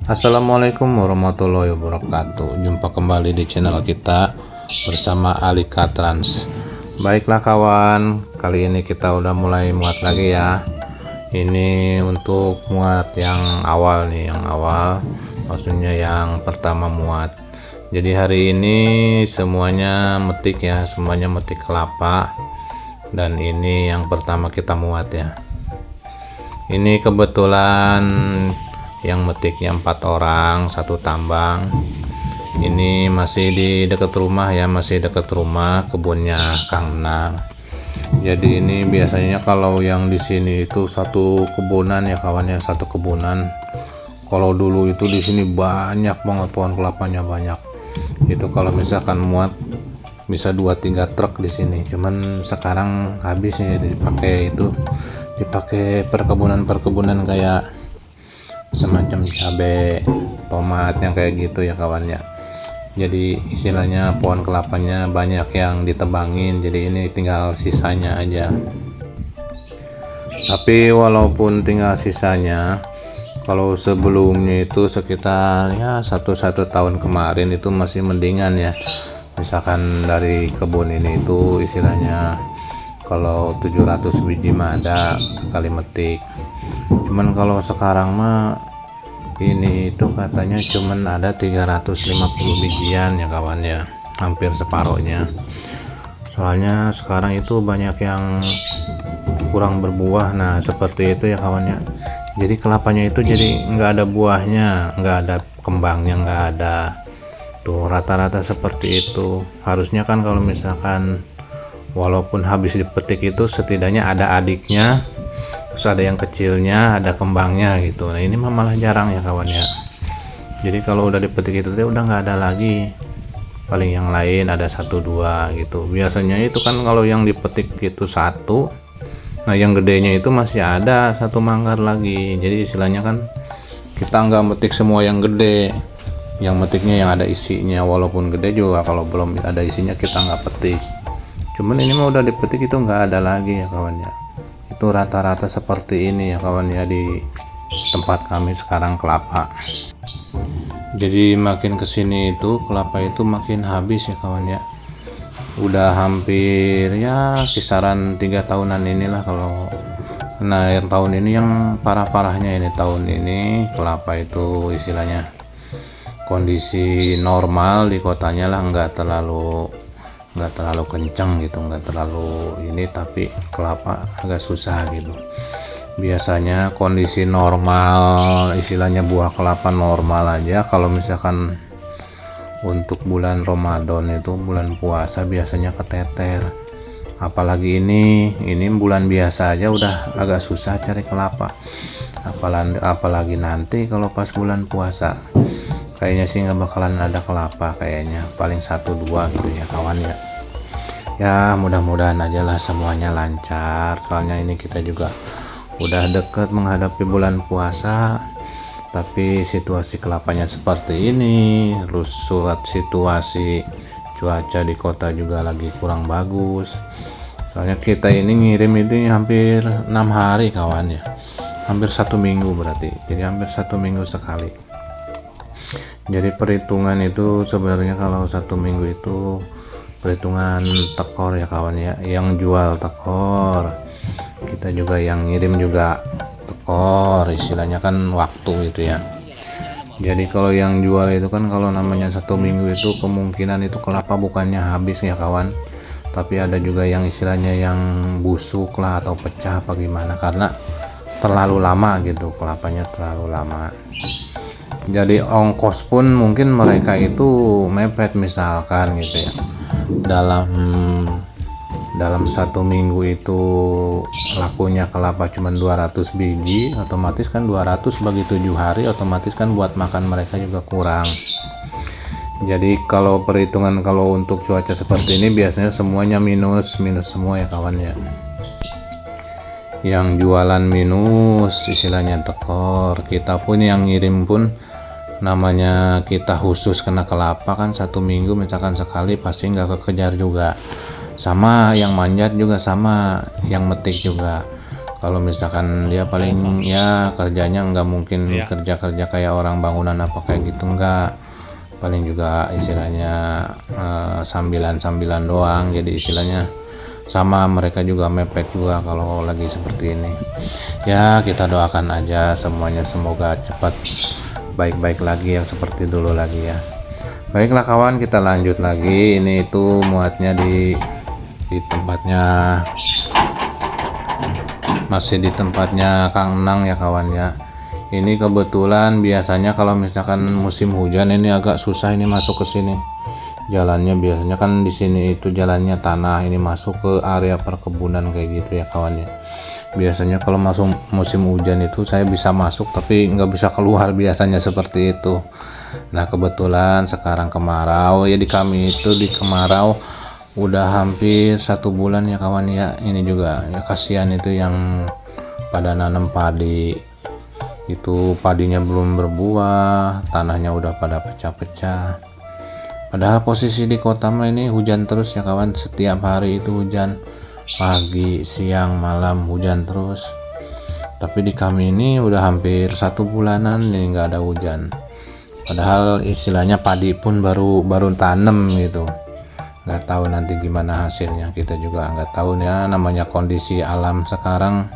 Assalamualaikum warahmatullahi wabarakatuh. Jumpa kembali di channel kita bersama Alika Trans. Baiklah kawan, kali ini kita udah mulai muat lagi ya. Ini untuk muat yang awal nih, maksudnya yang pertama muat. Jadi hari ini semuanya metik ya, semuanya metik kelapa. Dan ini yang pertama kita muat ya. Ini kebetulan yang metiknya 4 orang, satu tambang. Ini masih di dekat rumah ya, masih dekat rumah kebunnya Kang Nang. Jadi ini biasanya kalau yang di sini itu satu kebunan ya kawannya, satu kebunan. Kalau dulu itu di sini banyak banget pohon kelapanya, banyak. Itu kalau misalkan muat bisa 2-3 truk di sini. Cuman sekarang habis ya, dipakai perkebunan kayak semacam cabai, tomat yang kayak gitu ya kawannya. Jadi istilahnya pohon kelapanya banyak yang ditebangin, jadi ini tinggal sisanya aja. Tapi walaupun tinggal sisanya, kalau sebelumnya itu sekitar ya satu tahun kemarin itu masih mendingan ya. Misalkan dari kebun ini itu istilahnya kalau 700 biji mah ada sekali metik. Cuman kalau sekarang mah ini itu katanya cuman ada 350 bijian ya kawan ya, hampir separohnya. Soalnya sekarang itu banyak yang kurang berbuah. Nah seperti itu ya kawan ya. Jadi kelapanya itu jadi nggak ada buahnya, nggak ada kembangnya, nggak ada. Tuh rata-rata seperti itu. Harusnya kan kalau misalkan walaupun habis dipetik itu setidaknya ada adiknya, terus ada yang kecilnya, ada kembangnya gitu. Nah ini malah jarang ya kawan ya. Jadi kalau udah dipetik itu udah nggak ada lagi, paling yang lain ada 1-2 gitu. Biasanya itu kan kalau yang dipetik itu 1, nah yang gedenya itu masih ada 1 manggar lagi. Jadi istilahnya kan kita nggak metik semua yang gede, yang metiknya yang ada isinya. Walaupun gede juga kalau belum ada isinya kita nggak petik. Cuman ini mah udah dipetik itu nggak ada lagi ya kawan ya. Itu rata-rata seperti ini ya kawan ya di tempat kami sekarang kelapa. Jadi makin kesini itu kelapa itu makin habis ya kawan ya. Udah hampir ya kisaran 3 tahunan inilah kalau. Nah yang tahun ini yang parah-parahnya ini, tahun ini kelapa itu istilahnya kondisi normal di kotanya lah, nggak terlalu kencang gitu, nggak terlalu ini, tapi kelapa agak susah gitu. Biasanya kondisi normal, istilahnya buah kelapa normal aja kalau misalkan untuk bulan Ramadan itu bulan puasa biasanya keteter. Apalagi ini bulan biasa aja udah agak susah cari kelapa, apalagi nanti kalau pas bulan puasa. Kayaknya sih nggak bakalan ada kelapa, kayaknya paling 1-2 gitu ya kawan ya. Ya mudah-mudahan aja lah semuanya lancar, soalnya ini kita juga udah deket menghadapi bulan puasa. Tapi situasi kelapanya seperti ini, terus surat situasi cuaca di kota juga lagi kurang bagus. Soalnya kita ini ngirim itu hampir 6 hari kawan ya, hampir 1 minggu berarti, jadi hampir 1 minggu sekali. Jadi perhitungan itu sebenarnya kalau 1 minggu itu perhitungan tekor ya kawan ya, yang jual tekor, kita juga yang ngirim juga tekor, istilahnya kan waktu itu ya. Jadi kalau yang jual itu kan kalau namanya 1 minggu itu kemungkinan itu kelapa bukannya habis ya kawan, tapi ada juga yang istilahnya yang busuk lah atau pecah apa gimana, karena terlalu lama gitu, kelapanya terlalu lama. Jadi ongkos pun mungkin mereka itu mepet, misalkan gitu ya, dalam 1 minggu itu lakunya kelapa cuma 200 biji, otomatis kan 200 bagi 7 hari, otomatis kan buat makan mereka juga kurang. Jadi kalau perhitungan kalau untuk cuaca seperti ini biasanya semuanya minus semua ya kawan ya. Yang jualan minus istilahnya tekor, kita pun yang ngirim pun namanya kita khusus kena kelapa kan 1 minggu misalkan sekali pasti nggak kekejar juga. Sama yang manjat juga, sama yang metik juga. Kalau misalkan dia paling ya kerjanya nggak mungkin kerja kayak orang bangunan apa kayak gitu, enggak, paling juga istilahnya sambilan doang. Jadi istilahnya sama mereka juga mepet juga kalau lagi seperti ini. Ya kita doakan aja semuanya, semoga cepat baik-baik lagi yang seperti dulu lagi ya. Baiklah kawan, kita lanjut lagi. Ini itu muatnya di tempatnya, masih di tempatnya Kang Nang ya kawan ya. Ini kebetulan biasanya kalau misalkan musim hujan ini agak susah ini masuk ke sini. Jalannya biasanya kan di sini itu jalannya tanah, ini masuk ke area perkebunan kayak gitu ya kawan ya. Biasanya kalau masuk musim hujan itu saya bisa masuk tapi nggak bisa keluar biasanya seperti itu. Nah kebetulan sekarang kemarau ya, di kami itu di kemarau udah hampir 1 bulan ya kawan ya. Ini juga ya kasihan itu yang pada nanam padi, itu padinya belum berbuah, tanahnya udah pada pecah-pecah. Padahal posisi di kota mah ini hujan terus ya kawan, setiap hari itu hujan, pagi siang malam hujan terus. Tapi di kami ini udah hampir 1 bulanan ini nggak ada hujan, padahal istilahnya padi pun baru tanam gitu. Nggak tahu nanti gimana hasilnya, kita juga nggak tahu ya. Namanya kondisi alam sekarang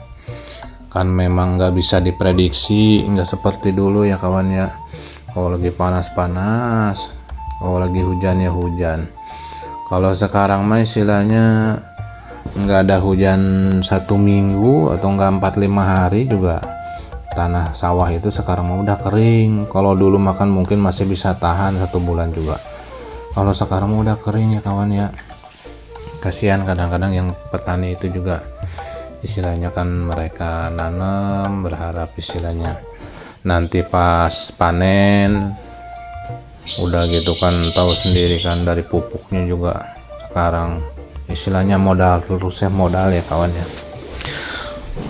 kan memang nggak bisa diprediksi, nggak seperti dulu ya kawan ya. Kalau lagi panas-panas, kalau lagi hujan ya hujan. Kalau sekarang mah istilahnya nggak ada hujan 1 minggu atau nggak 4-5 hari juga tanah sawah itu sekarang mah udah kering. Kalau dulu makan mungkin masih bisa tahan 1 bulan juga. Kalau sekarang udah kering ya kawan ya. Kasihan kadang-kadang yang petani itu juga istilahnya kan mereka nanam berharap istilahnya nanti pas panen udah gitu kan, tahu sendiri kan dari pupuknya juga sekarang istilahnya modal terus ya, modal ya kawan ya.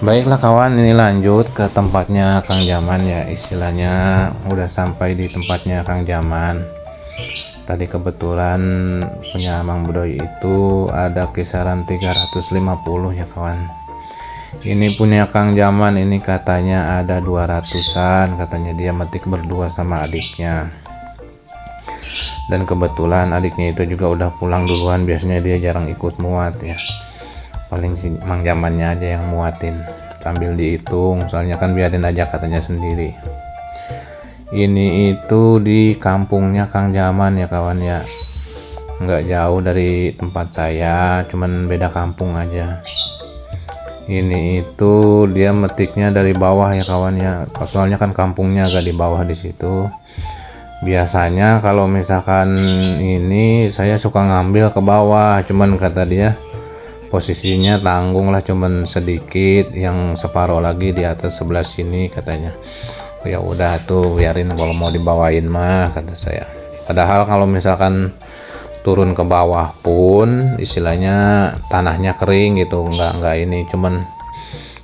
Baiklah kawan, ini lanjut ke tempatnya Kang Jaman ya. Istilahnya udah sampai di tempatnya Kang Jaman. Tadi kebetulan punya Mang Bedoy itu ada kisaran 350 ya kawan. Ini punya Kang Jaman ini katanya ada 200-an, katanya dia metik berdua sama adiknya. Dan kebetulan adiknya itu juga udah pulang duluan, biasanya dia jarang ikut muat ya. Paling si Mang Jamannya aja yang muatin sambil dihitung, soalnya kan biarin aja katanya sendiri. Ini itu di kampungnya Kang Jaman ya kawan ya, nggak jauh dari tempat saya, cuman beda kampung aja. Ini itu dia metiknya dari bawah ya kawan ya, soalnya kan kampungnya agak di bawah di situ. Biasanya kalau misalkan ini saya suka ngambil ke bawah, cuman kata dia posisinya tanggung lah, cuman sedikit, yang separuh lagi di atas sebelah sini katanya. Ya udah tuh biarin kalau mau dibawain mah kata saya. Padahal kalau misalkan turun ke bawah pun istilahnya tanahnya kering gitu, nggak ini, cuman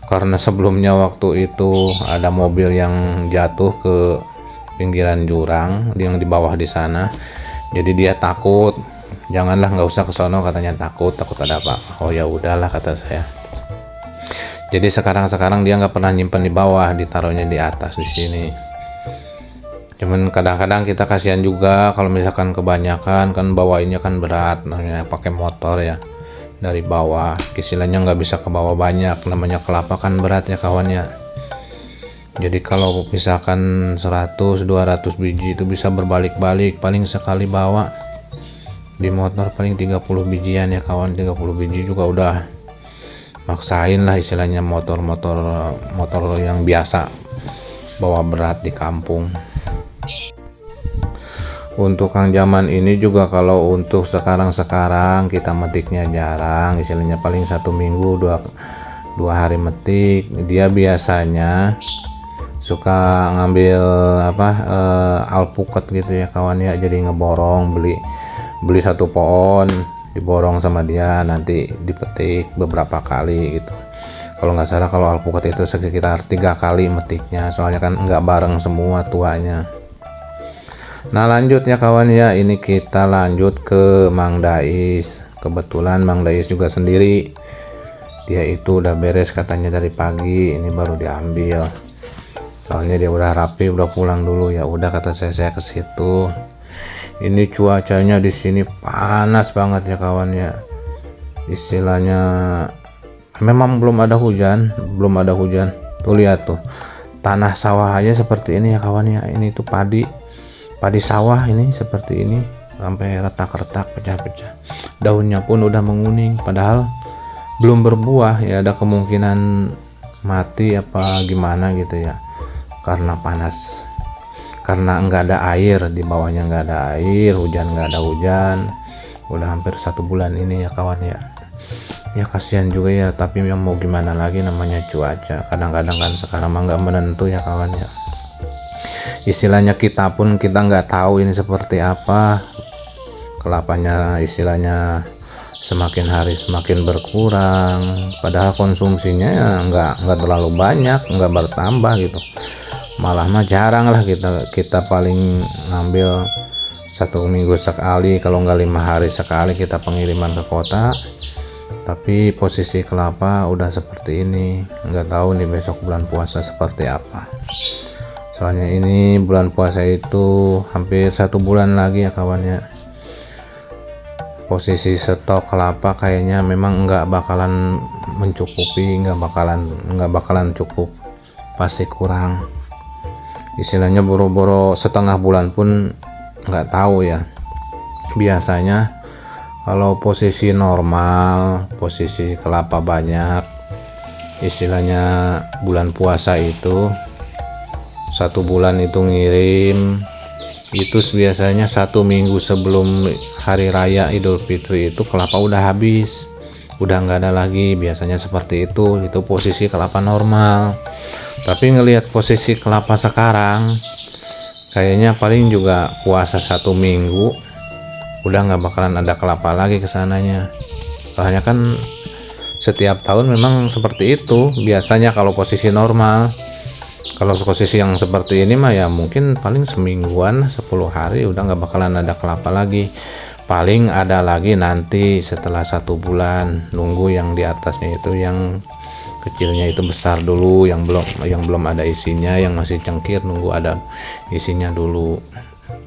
karena sebelumnya waktu itu ada mobil yang jatuh ke pinggiran jurang yang di bawah di sana, jadi dia takut, janganlah, nggak usah ke sono katanya, takut ada apa. Oh ya udahlah kata saya. Jadi sekarang dia nggak pernah nyimpen di bawah, ditaruhnya di atas di sini. Cuman kadang-kadang kita kasihan juga kalau misalkan kebanyakan kan bawainnya kan berat, namanya pakai motor ya, dari bawah istilahnya nggak bisa ke bawah banyak, namanya kelapa kan berat ya kawan ya. Jadi kalau misalkan 100-200 biji itu bisa berbalik-balik, paling sekali bawa di motor paling 30 bijian ya kawan. 30 biji juga udah maksain lah istilahnya, motor yang biasa bawa berat di kampung. Untuk Kang Jaman ini juga kalau untuk sekarang kita metiknya jarang, istilahnya paling 1 minggu 2 hari metik. Dia biasanya suka ngambil alpukat gitu ya kawan ya, jadi ngeborong, beli 1 pohon, diborong sama dia, nanti dipetik beberapa kali gitu. Kalau nggak salah kalau alpukat itu sekitar 3 kali metiknya, soalnya kan nggak bareng semua tuanya. Nah lanjut ya kawan ya, ini kita lanjut ke Mang Dais. Kebetulan Mang Dais juga sendiri, dia itu udah beres katanya dari pagi, ini baru diambil. Soalnya dia udah rapi, udah pulang dulu. Ya udah kata saya ke situ. Ini cuacanya di sini panas banget ya kawan ya. Istilahnya memang belum ada hujan. Tuh lihat tuh. Tanah sawah aja seperti ini ya kawan ya. Ini tuh padi sawah ini seperti ini, sampai retak-retak, pecah-pecah. Daunnya pun udah menguning, padahal belum berbuah ya. Ada kemungkinan mati apa gimana gitu ya, karena panas, karena enggak ada air di bawahnya, enggak ada air, enggak ada hujan. Udah hampir 1 bulan ini ya kawan ya. Ya kasihan juga ya, tapi yang mau gimana lagi, namanya cuaca. Kadang-kadang kan sekarang mah nggak menentu ya kawan ya. Istilahnya kita nggak tahu ini seperti apa. Kelapanya istilahnya semakin hari semakin berkurang, padahal konsumsinya ya nggak terlalu banyak, nggak bertambah gitu. Malah mah jarang lah kita paling ngambil 1 minggu sekali, kalau nggak 5 hari sekali kita pengiriman ke kota. Tapi posisi kelapa udah seperti ini, nggak tahu nih besok bulan puasa seperti apa. Soalnya ini bulan puasa itu hampir 1 bulan lagi ya kawan ya. Posisi stok kelapa kayaknya memang nggak bakalan mencukupi, nggak bakalan cukup, pasti kurang. Istilahnya boro-boro setengah bulan pun nggak tahu ya. Biasanya kalau posisi normal, posisi kelapa banyak, istilahnya bulan puasa itu 1 bulan itu ngirim itu biasanya 1 minggu sebelum hari raya Idul Fitri itu kelapa udah habis, udah nggak ada lagi. Biasanya seperti itu posisi kelapa normal. Tapi ngelihat posisi kelapa sekarang, kayaknya paling juga puasa 1 minggu udah nggak bakalan ada kelapa lagi kesananya. Soalnya kan setiap tahun memang seperti itu biasanya kalau posisi normal. Kalau posisi yang seperti ini mah ya mungkin paling semingguan, 10 hari udah nggak bakalan ada kelapa lagi. Paling ada lagi nanti setelah 1 bulan, nunggu yang di atasnya itu, yang kecilnya itu besar dulu, yang belum ada isinya, yang masih cengkir nunggu ada isinya dulu.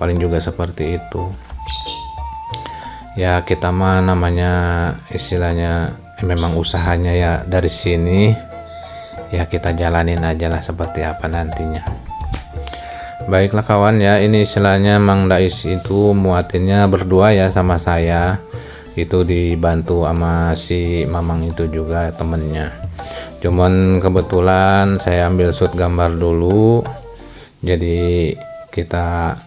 Paling juga seperti itu. Ya kita mah namanya istilahnya memang usahanya ya dari sini, ya kita jalanin aja lah seperti apa nantinya. Baiklah kawan ya, ini istilahnya Mang Dais itu muatinnya berdua ya sama saya, itu dibantu sama si Mamang itu juga temennya. Cuman kebetulan saya ambil shoot gambar dulu, jadi kita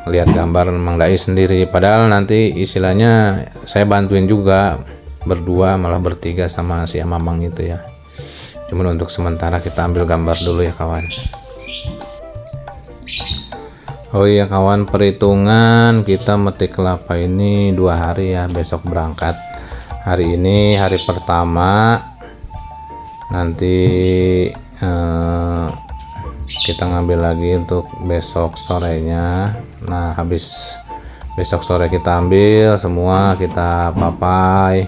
lihat gambar Mang Dais sendiri, padahal nanti istilahnya saya bantuin juga berdua, malah bertiga sama si Mamang itu ya. Cuman untuk sementara kita ambil gambar dulu ya kawan. Oh iya kawan, perhitungan kita metik kelapa ini 2 hari ya, besok berangkat. Hari ini hari pertama, nanti kita ngambil lagi untuk besok sorenya. Nah habis besok sore kita ambil semua, kita papai,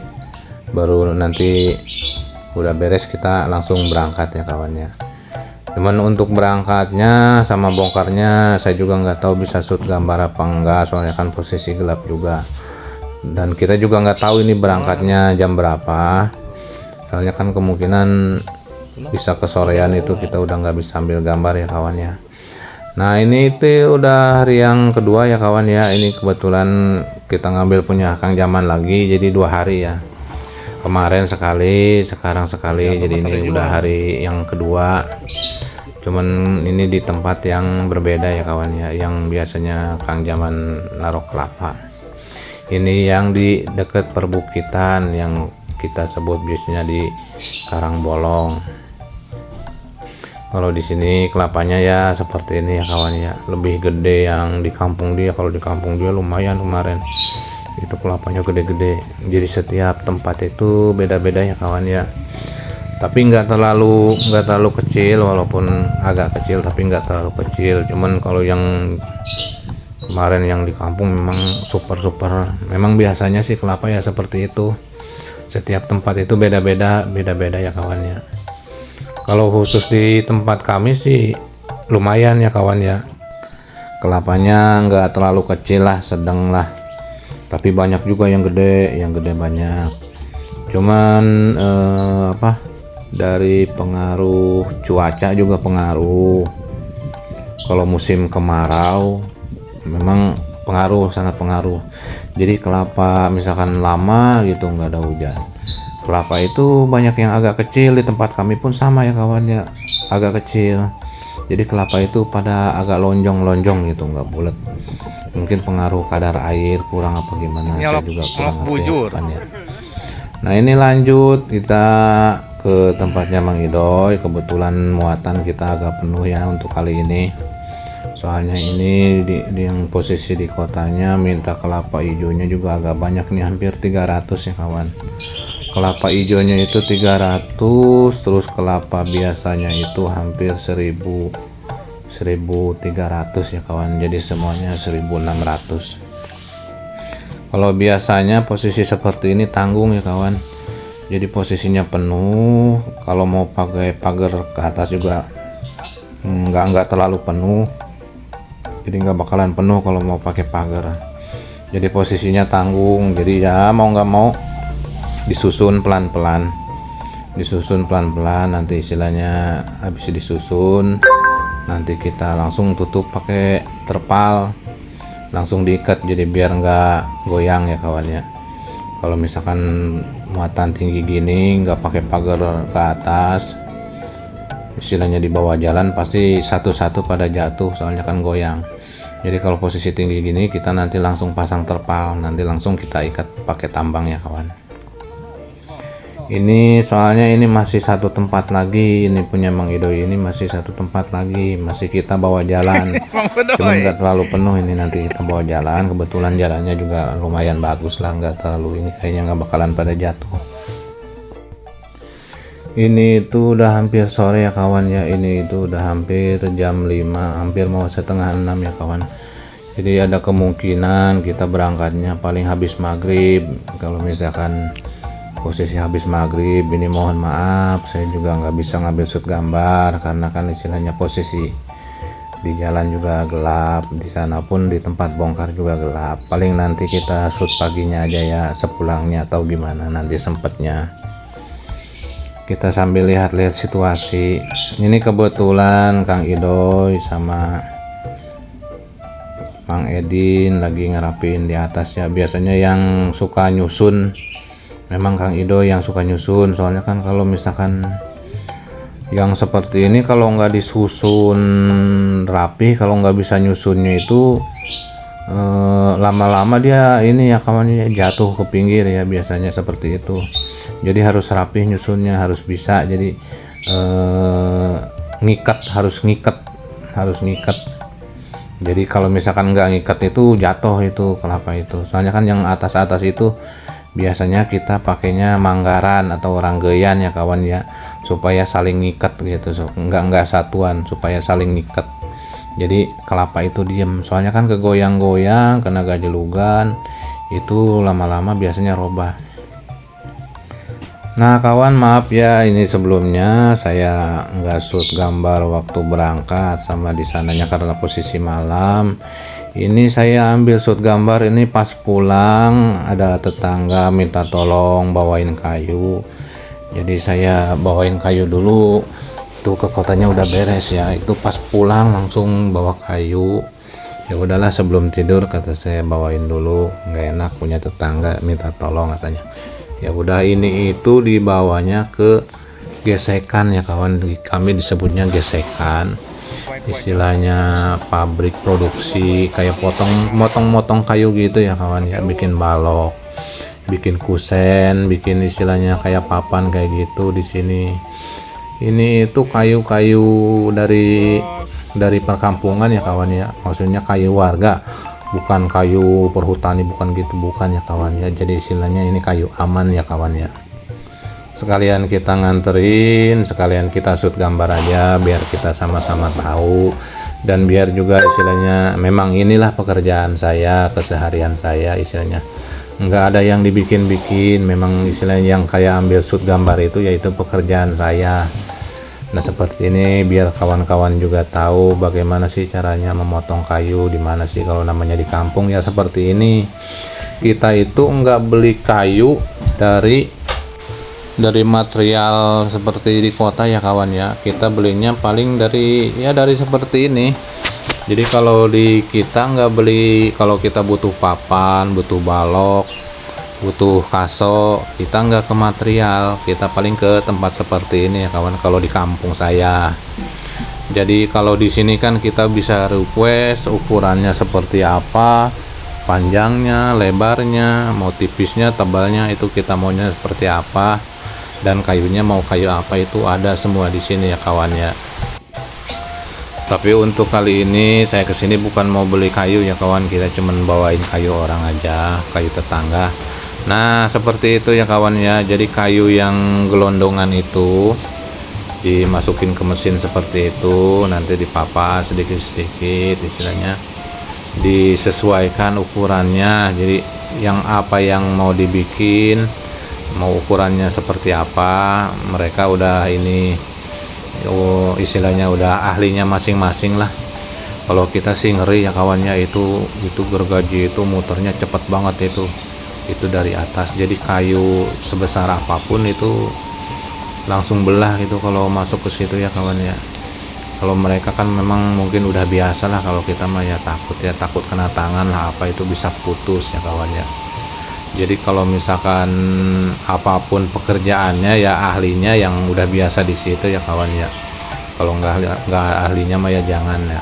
baru nanti udah beres kita langsung berangkat ya kawan ya. Cuman untuk berangkatnya sama bongkarnya saya juga nggak tahu bisa shoot gambar apa enggak, soalnya kan posisi gelap juga, dan kita juga nggak tahu ini berangkatnya jam berapa. Soalnya kan kemungkinan bisa kesorean, itu kita udah nggak bisa ambil gambar ya kawan ya. Nah ini itu udah hari yang kedua ya kawan ya. Ini kebetulan kita ngambil punya Kang Jaman lagi, jadi 2 hari ya. Kemarin sekali, sekarang sekali, jadi ini udah hari yang kedua. Cuman ini di tempat yang berbeda ya kawan ya, yang biasanya Kang Jaman naruh kelapa. Ini yang di dekat perbukitan, yang kita sebut biasanya di Karangbolong. Kalau di sini kelapanya ya seperti ini ya kawan ya, lebih gede yang di kampung dia. Kalau di kampung dia lumayan kemarin itu kelapanya gede-gede. Jadi setiap tempat itu beda-beda ya kawan ya. Tapi nggak terlalu kecil, walaupun agak kecil tapi nggak terlalu kecil. Cuman kalau yang kemarin yang di kampung memang super. Memang biasanya sih kelapa ya seperti itu. setiap tempat itu beda-beda ya kawan ya. Kalau khusus di tempat kami sih lumayan ya kawan ya, kelapanya nggak terlalu kecil lah, sedang lah, tapi banyak juga yang gede banyak. Cuman dari pengaruh cuaca juga pengaruh. Kalau musim kemarau memang sangat pengaruh. Jadi kelapa misalkan lama gitu nggak ada hujan, kelapa itu banyak yang agak kecil. Di tempat kami pun sama ya kawan ya, agak kecil. Jadi kelapa itu pada agak lonjong gitu, nggak bulat. Mungkin pengaruh kadar air kurang apa gimana, saya juga kurang ngerti ya. Nah ini lanjut kita ke tempatnya Mang Idoy. Kebetulan muatan kita agak penuh ya untuk kali ini. Soalnya ini di yang posisi di kotanya minta kelapa hijaunya juga agak banyak nih, hampir 300 ya kawan. Kelapa hijaunya itu 300, terus kelapa biasanya itu hampir 1300 ya kawan. Jadi semuanya 1600. Kalau biasanya posisi seperti ini tanggung ya kawan. Jadi posisinya penuh. Kalau mau pakai pagar ke atas juga nggak terlalu penuh. Jadi nggak bakalan penuh kalau mau pakai pagar. Jadi posisinya tanggung. Jadi ya mau nggak mau disusun pelan-pelan. Nanti istilahnya habis disusun, nanti kita langsung tutup pakai terpal, langsung diikat jadi biar nggak goyang ya kawan ya. Kalau misalkan muatan tinggi gini nggak pakai pagar ke atas, istilahnya di bawah jalan pasti satu-satu pada jatuh, soalnya kan goyang. Jadi kalau posisi tinggi gini kita nanti langsung pasang terpal, nanti langsung kita ikat pakai tambang ya kawan. Ini soalnya ini masih satu tempat lagi, ini punya Mang Idoy ini masih satu tempat lagi, masih kita bawa jalan. Cuma nggak terlalu penuh, ini nanti kita bawa jalan. Kebetulan jalannya juga lumayan bagus lah, nggak terlalu ini, kayaknya nggak bakalan pada jatuh. Ini itu udah hampir sore ya kawan ya, ini itu udah hampir jam 5, hampir mau setengah 6 ya kawan. Jadi ada kemungkinan kita berangkatnya paling habis maghrib. Kalau misalkan posisi habis maghrib ini, mohon maaf saya juga nggak bisa ngambil shoot gambar karena kan istilahnya posisi di jalan juga gelap, di sana pun di tempat bongkar juga gelap. Paling nanti kita shoot paginya aja ya, sepulangnya atau gimana nanti sempetnya. Kita sambil lihat-lihat situasi. Ini kebetulan Kang Idoy sama Mang Edin lagi ngerapin di atas ya. Biasanya yang suka nyusun memang Kang Idoy yang suka nyusun, soalnya kan kalau misalkan yang seperti ini kalau nggak disusun rapi, kalau nggak bisa nyusunnya itu lama-lama dia ini ya kawannya jatuh ke pinggir ya, biasanya seperti itu. Jadi harus rapi nyusunnya, harus bisa. Jadi harus ngikat. Jadi kalau misalkan nggak ngikat itu jatuh itu kelapa itu. Soalnya kan yang atas-atas itu biasanya kita pakainya manggaran atau ranggeyan ya kawan ya, supaya saling ngikat gitu. Nggak satuan, supaya saling ngikat. Jadi kelapa itu diem. Soalnya kan kegoyang-goyang, kena gajelugan, itu lama-lama biasanya robah. Nah kawan, maaf ya, ini sebelumnya saya nggak shoot gambar waktu berangkat sama di sananya karena posisi malam. Ini saya ambil shoot gambar ini pas pulang, ada tetangga minta tolong bawain kayu. Jadi saya bawain kayu dulu. Itu ke kotanya udah beres ya. Itu pas pulang langsung bawa kayu. Ya udahlah sebelum tidur kata saya bawain dulu. Nggak enak punya tetangga minta tolong katanya. Ya udah, ini itu dibawanya ke gesekan ya kawan, kami disebutnya gesekan, istilahnya pabrik produksi kayak motong kayu gitu ya kawan ya, bikin balok, bikin kusen, bikin istilahnya kayak papan kayak gitu di sini. Ini itu kayu-kayu dari perkampungan ya kawan ya, maksudnya kayu warga, bukan kayu perhutani, bukan gitu, bukan ya kawan ya. Jadi istilahnya ini kayu aman ya kawan ya. Sekalian kita nganterin, sekalian kita shoot gambar aja biar kita sama-sama tahu, dan biar juga istilahnya memang inilah pekerjaan saya, keseharian saya istilahnya nggak ada yang dibikin-bikin, memang istilahnya yang kayak ambil shoot gambar itu yaitu pekerjaan saya. Nah seperti ini biar kawan-kawan juga tahu bagaimana sih caranya memotong kayu, di mana sih kalau namanya di kampung ya seperti ini. Kita itu nggak beli kayu dari material seperti di kota ya kawan ya, kita belinya paling dari seperti ini. Jadi kalau di kita nggak beli, kalau kita butuh papan, butuh balok, butuh kaso, kita nggak ke material, kita paling ke tempat seperti ini ya kawan. Kalau di kampung saya, jadi kalau di sini kan kita bisa request ukurannya seperti apa, panjangnya, lebarnya, mau tipisnya, tebalnya, itu kita maunya seperti apa, dan kayunya mau kayu apa itu ada semua di sini ya kawan ya. Tapi untuk kali ini saya kesini bukan mau beli kayu ya kawan, kita cuman bawain kayu orang aja, kayu tetangga. Nah seperti itu ya kawan ya. Jadi kayu yang gelondongan itu dimasukin ke mesin seperti itu, nanti dipapas sedikit-sedikit, istilahnya disesuaikan ukurannya. Jadi yang apa yang mau dibikin, mau ukurannya seperti apa, mereka udah ini istilahnya udah ahlinya masing-masing lah. Kalau kita sih ngeri ya kawannya, itu gergaji itu muternya cepet banget itu dari atas, jadi kayu sebesar apapun itu langsung belah gitu kalau masuk ke situ ya kawan ya. Kalau mereka kan memang mungkin udah biasa lah, kalau kita mah ya takut kena tangan lah, apa itu bisa putus ya kawan ya. Jadi kalau misalkan apapun pekerjaannya ya ahlinya yang udah biasa di situ ya kawan ya. Kalau nggak ahlinya mah ya jangan ya.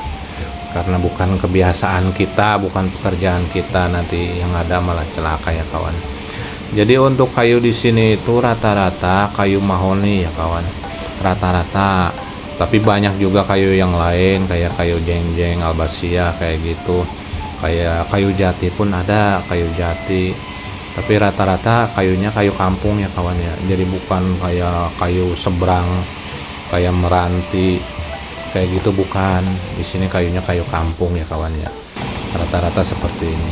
Karena bukan kebiasaan kita, bukan pekerjaan kita, nanti yang ada malah celaka ya kawan. Jadi untuk kayu di sini itu rata-rata kayu mahoni ya kawan. Rata-rata. Tapi banyak juga kayu yang lain kayak kayu jengjeng, albasia kayak gitu. Kayak kayu jati pun ada, kayu jati. Tapi rata-rata kayunya kayu kampung ya kawan ya. Jadi bukan kayak kayu seberang, kayak meranti, kayak gitu bukan. Di sini kayunya kayu kampung ya kawan ya. Rata-rata seperti ini.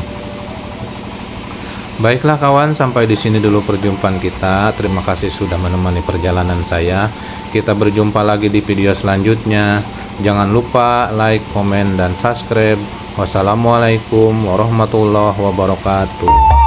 Baiklah kawan, sampai di sini dulu perjumpaan kita. Terima kasih sudah menemani perjalanan saya. Kita berjumpa lagi di video selanjutnya. Jangan lupa like, komen, dan subscribe. Wassalamualaikum warahmatullahi wabarakatuh.